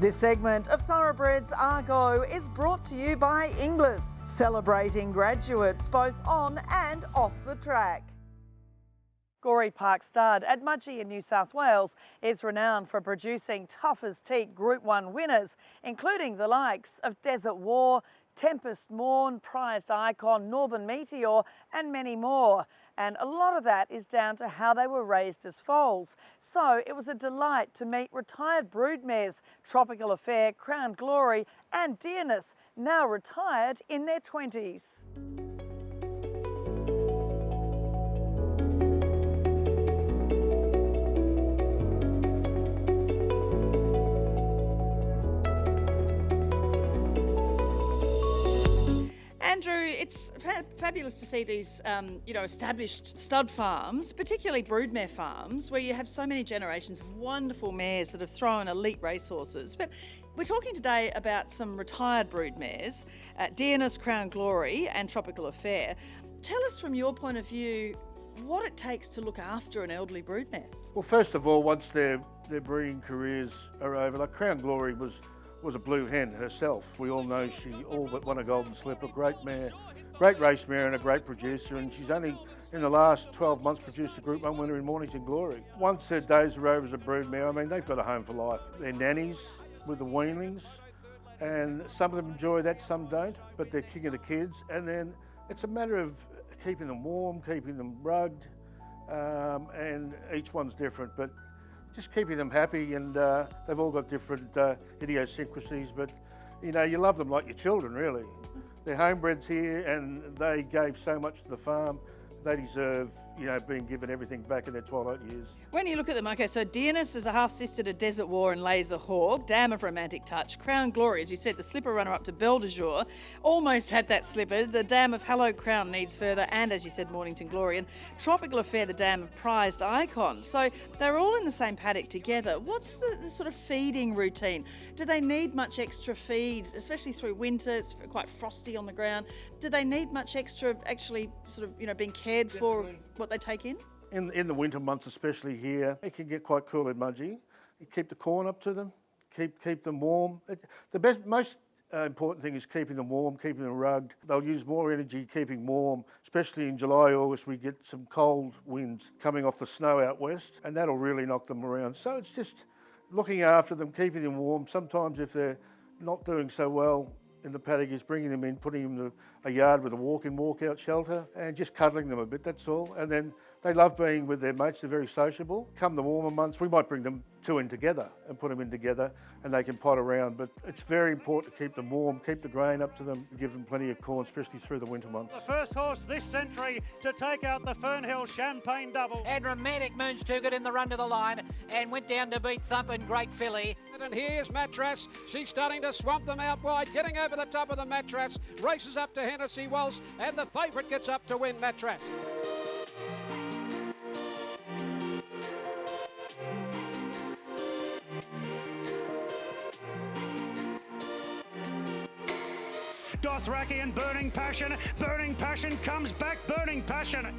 This segment of Thoroughbreds Are Go is brought to you by Inglis, celebrating graduates both on and off the track. Gooree Park Stud at Mudgee in New South Wales is renowned for producing tough as teak Group 1 winners, including the likes of Desert War, Tempest Morn, Prized Icon, Northern Meteor and many more. And a lot of that is down to how they were raised as foals. So it was a delight to meet retired broodmares, Tropical Affair, Crown Glory and Dearness, now retired in their 20s. Andrew, it's fabulous to see these, established stud farms, particularly broodmare farms, where you have so many generations of wonderful mares that have thrown elite racehorses. But we're talking today about some retired broodmares, Dearness, Crown Glory and Tropical Affair. Tell us from your point of view what it takes to look after an elderly broodmare. Well, first of all, once their breeding careers are over, like Crown Glory was a blue hen herself. We all know she all but won a golden slipper, great mare, great race mare and a great producer, and she's only in the last 12 months produced a Group 1 winner in Mornington Glory. Once her days are over as a broodmare, I mean, they've got a home for life. They're nannies with the weanlings, and some of them enjoy that, some don't, but they're king of the kids, and then it's a matter of keeping them warm, keeping them rugged, and each one's different, but just keeping them happy, and they've all got different idiosyncrasies, but you know, you love them like your children, really. They're homebreds here and they gave so much to the farm. They deserve, being given everything back in their twilight years. When you look at them, okay, so Dearness is a half-sister to Desert War and Laser Hawk, dam of romantic touch. Crown Glory, as you said, the slipper runner-up to Belle de Jour, almost had that slipper. The dam of Hello Crown needs further, and as you said, Mornington Glory. And Tropical Affair, the dam of Prized Icon. So they're all in the same paddock together. What's the sort of feeding routine? Do they need much extra feed, especially through winter? It's quite frosty on the ground. Do they need much extra actually sort of, being cared for? Definitely. What they take in? In the winter months, especially here, it can get quite cool in Mudgee. You keep the corn up to them, keep them warm. Most important thing is keeping them warm, keeping them rugged. They'll use more energy keeping warm, especially in July, August. We get some cold winds coming off the snow out west, and that'll really knock them around. So it's just looking after them, keeping them warm. Sometimes if they're not doing so well in the paddock, is bringing them in, putting them in a yard with a walk-in, walk-out shelter, and just cuddling them a bit, that's all. And then they love being with their mates, they're very sociable. Come the warmer months, we might bring them two in together and put them in together and they can pot around. But it's very important to keep them warm, keep the grain up to them, give them plenty of corn, especially through the winter months. The first horse this century to take out the Fernhill Champagne Double. And Romantic Moon's too good in the run to the line and went down to beat Thumpin' Great Filly. And here's Mattress. She's starting to swamp them out wide, getting over the top of the Mattress. Races up to Hennessy Waltz, and the favourite gets up to win Mattress. Dothraki and Burning Passion. Burning Passion comes back. Burning Passion.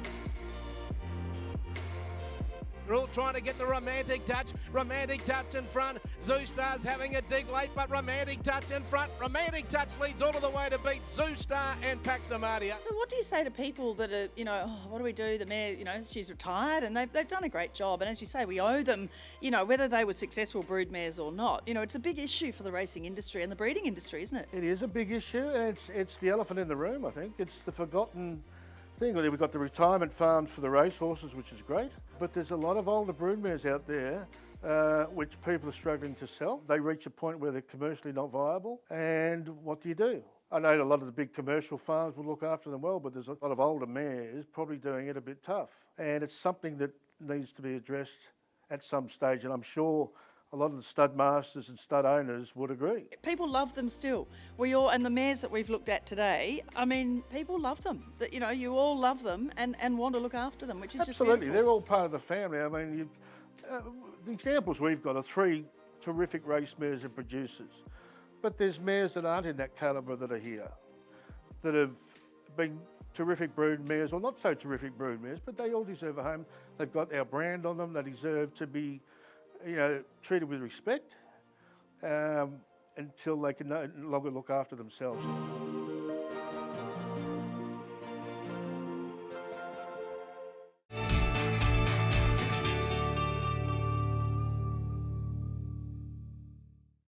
They're all trying to get the Romantic Touch. Romantic Touch in front. Zoo Star's having a dig late, but Romantic Touch in front. Romantic Touch leads all of the way to beat Zoo Star and Paxamadia. So what do you say to people that are, what do we do? The mare, she's retired and they've done a great job. And as you say, we owe them, whether they were successful broodmares or not. It's a big issue for the racing industry and the breeding industry, isn't it? It is a big issue, and it's the elephant in the room, I think. It's the forgotten thing. We've got the retirement farms for the racehorses, which is great, but there's a lot of older broodmares out there which people are struggling to sell. They reach a point where they're commercially not viable, and what do? I know a lot of the big commercial farms will look after them well, but there's a lot of older mares probably doing it a bit tough, and it's something that needs to be addressed at some stage, and I'm sure a lot of the stud masters and stud owners would agree. People love them still. And the mares that we've looked at today, I mean, people love them. That you all love them and want to look after them, which is absolutely. Just They're all part of the family. I mean, the examples we've got are three terrific race mares and producers, but there's mares that aren't in that calibre that are here, that have been terrific brood mares, or not so terrific brood mares, but they all deserve a home. They've got our brand on them. They deserve to be treated with respect, until they can no longer look after themselves.